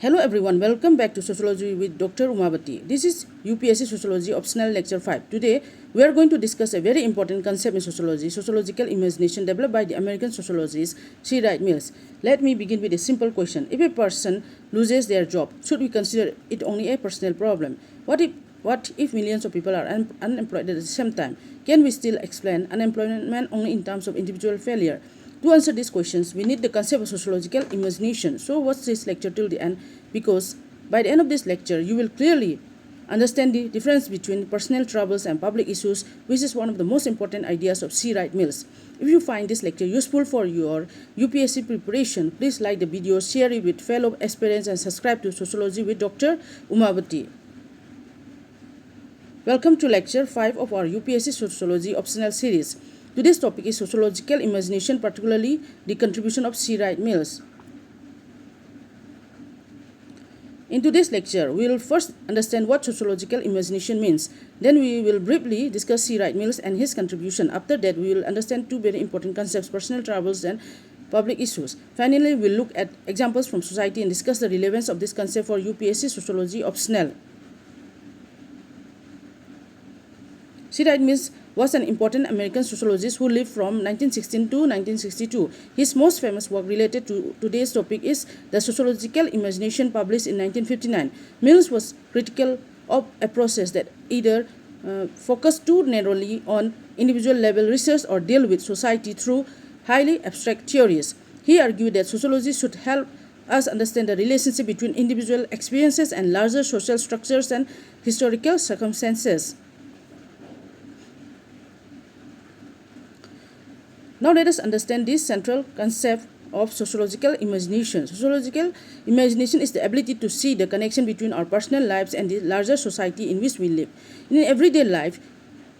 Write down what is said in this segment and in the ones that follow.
Hello everyone, welcome back to Sociology with Dr. Umabati. This is UPSC Sociology Optional Lecture 5. Today, we are going to discuss a very important concept in sociology, sociological imagination developed by the American sociologist C. Wright Mills. Let me begin with a simple question. If a person loses their job, should we consider it only a personal problem? What if millions of people are unemployed at the same time? Can we still explain unemployment only in terms of individual failure? To answer these questions, we need the concept of sociological imagination. So watch this lecture till the end, because by the end of this lecture, you will clearly understand the difference between personal troubles and public issues, which is one of the most important ideas of C. Wright Mills. If you find this lecture useful for your UPSC preparation, please like the video, share it with fellow aspirants, and subscribe to Sociology with Dr. Umabati. Welcome to Lecture 5 of our UPSC Sociology optional series. Today's topic is sociological imagination, particularly the contribution of C. Wright Mills. In today's lecture, we will first understand what sociological imagination means. Then we will briefly discuss C. Wright Mills and his contribution. After that, we will understand two very important concepts, personal troubles and public issues. Finally, we will look at examples from society and discuss the relevance of this concept for UPSC Sociology optional. C. Wright Mills was an important American sociologist who lived from 1916 to 1962. His most famous work related to today's topic is The Sociological Imagination, published in 1959. Mills was critical of a process that either focused too narrowly on individual level research or deal with society through highly abstract theories. He argued that sociology should help us understand the relationship between individual experiences and larger social structures and historical circumstances. Now let us understand this central concept of sociological imagination. Sociological imagination is the ability to see the connection between our personal lives and the larger society in which we live. In everyday life,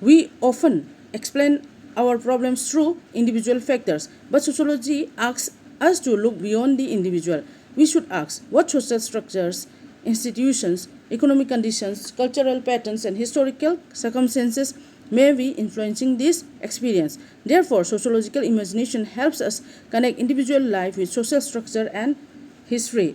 we often explain our problems through individual factors, but sociology asks us to look beyond the individual. We should ask what social structures, institutions, economic conditions, cultural patterns, and historical circumstances may be influencing this experience. Therefore, sociological imagination helps us connect individual life with social structure and history.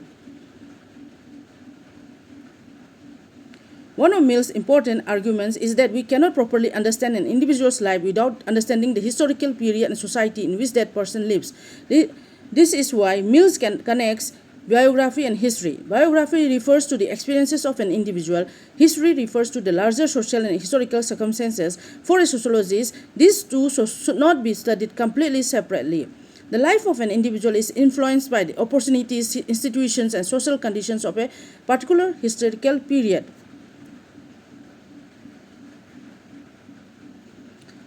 One of Mill's important arguments is that we cannot properly understand an individual's life without understanding the historical period and society in which that person lives. This is why Mills connects biography and history. Biography refers to the experiences of an individual. History refers to the larger social and historical circumstances. For a sociologist, these two should not be studied completely separately. The life of an individual is influenced by the opportunities, institutions, and social conditions of a particular historical period.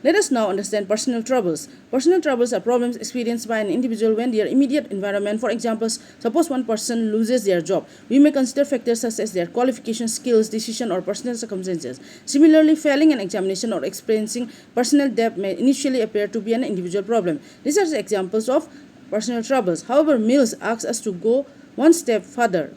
Let us now understand personal troubles. Personal troubles are problems experienced by an individual when their immediate environment, for example, suppose one person loses their job. We may consider factors such as their qualifications, skills, decision, or personal circumstances. Similarly, failing an examination or experiencing personal debt may initially appear to be an individual problem. These are the examples of personal troubles. However, Mills asks us to go one step further.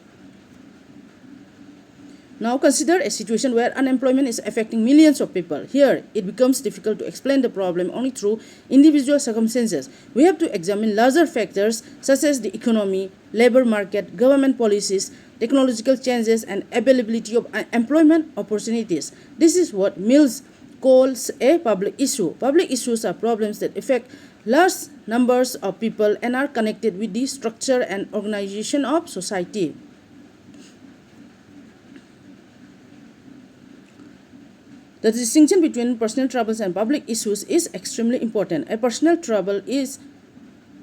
Now consider a situation where unemployment is affecting millions of people. Here, it becomes difficult to explain the problem only through individual circumstances. We have to examine larger factors such as the economy, labor market, government policies, technological changes, and availability of employment opportunities. This is what Mills calls a public issue. Public issues are problems that affect large numbers of people and are connected with the structure and organization of society. The distinction between personal troubles and public issues is extremely important. A personal trouble is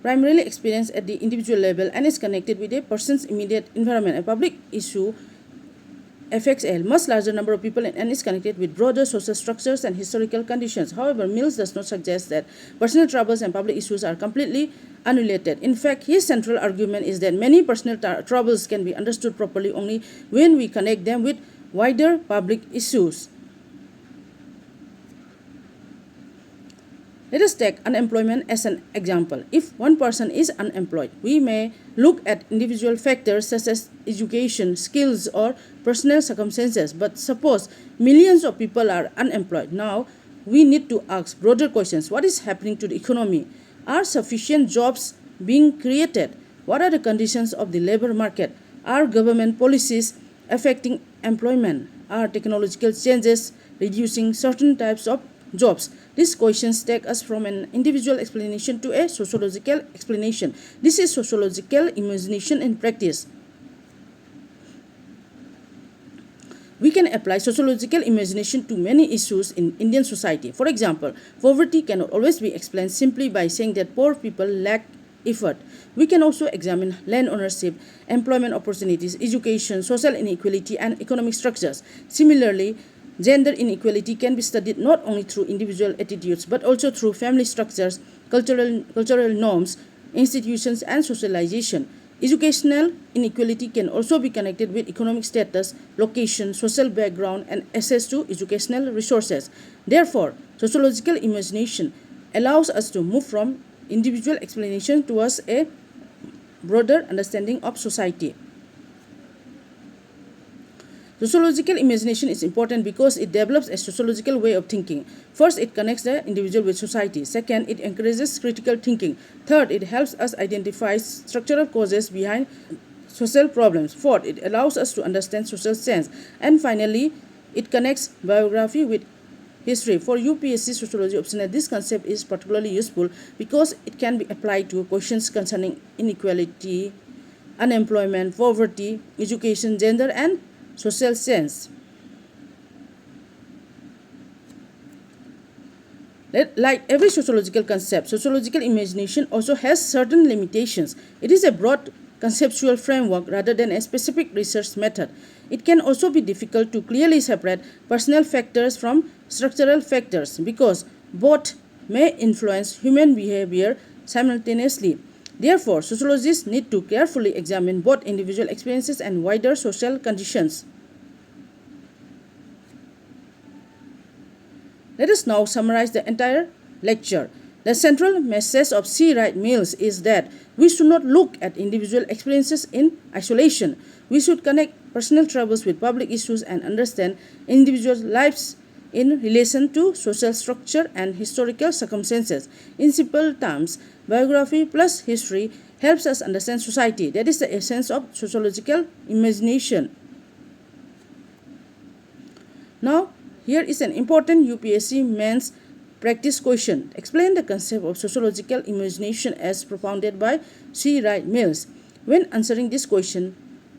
primarily experienced at the individual level and is connected with a person's immediate environment. A public issue affects a much larger number of people and is connected with broader social structures and historical conditions. However, Mills does not suggest that personal troubles and public issues are completely unrelated. In fact, his central argument is that many personal troubles can be understood properly only when we connect them with wider public issues. Let us take unemployment as an example. If one person is unemployed, we may look at individual factors such as education, skills, or personal circumstances. But suppose millions of people are unemployed. Now, we need to ask broader questions. What is happening to the economy? Are sufficient jobs being created? What are the conditions of the labor market? Are government policies affecting employment? Are technological changes reducing certain types of jobs? These questions take us from an individual explanation to a sociological explanation. This is sociological imagination in practice. We can apply sociological imagination to many issues in Indian society. For example, poverty cannot always be explained simply by saying that poor people lack effort. We can also examine land ownership, employment opportunities, education, social inequality, and economic structures. Similarly, gender inequality can be studied not only through individual attitudes but also through family structures, cultural norms, institutions, and socialization. Educational inequality can also be connected with economic status, location, social background, and access to educational resources. Therefore, sociological imagination allows us to move from individual explanation towards a broader understanding of society. Sociological imagination is important because it develops a sociological way of thinking. First, it connects the individual with society. Second, it encourages critical thinking. Third, it helps us identify structural causes behind social problems. Fourth, it allows us to understand social sense. And finally, it connects biography with history. For UPSC Sociology optional, this concept is particularly useful because it can be applied to questions concerning inequality, unemployment, poverty, education, gender, and social sense. Like every sociological concept, sociological imagination also has certain limitations. It is a broad conceptual framework rather than a specific research method. It can also be difficult to clearly separate personal factors from structural factors because both may influence human behavior simultaneously. Therefore, sociologists need to carefully examine both individual experiences and wider social conditions. Let us now summarize the entire lecture. The central message of C. Wright Mills is that we should not look at individual experiences in isolation. We should connect personal troubles with public issues and understand individual lives in relation to social structure and historical circumstances. In simple terms, biography plus history helps us understand society. That is the essence of sociological imagination. Now, here is an important UPSC mains practice question. Explain the concept of sociological imagination as propounded by C. Wright Mills. When answering this question,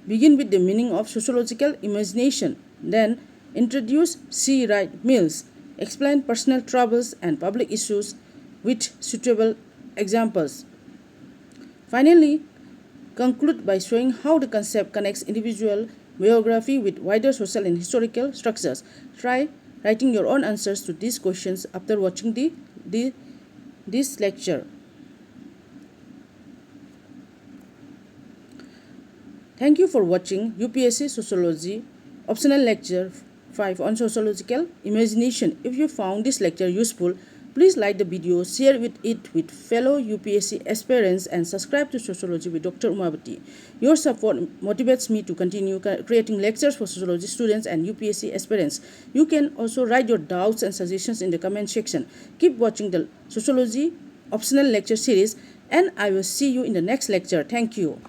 begin with the meaning of sociological imagination. Then, introduce C. Wright Mills. Explain personal troubles and public issues with suitable examples. Finally, conclude by showing how the concept connects individual biography with wider social and historical structures. Try writing your own answers to these questions after watching this lecture. Thank you for watching UPSC Sociology optional lecture 5 on sociological imagination. If you found this lecture useful, please like the video, share it with fellow UPSC aspirants, and subscribe to Sociology with Dr. Umabati. Your support motivates me to continue creating lectures for sociology students and UPSC aspirants. You can also write your doubts and suggestions in the comment section. Keep watching the Sociology optional lecture series, and I will see you in the next lecture. Thank you.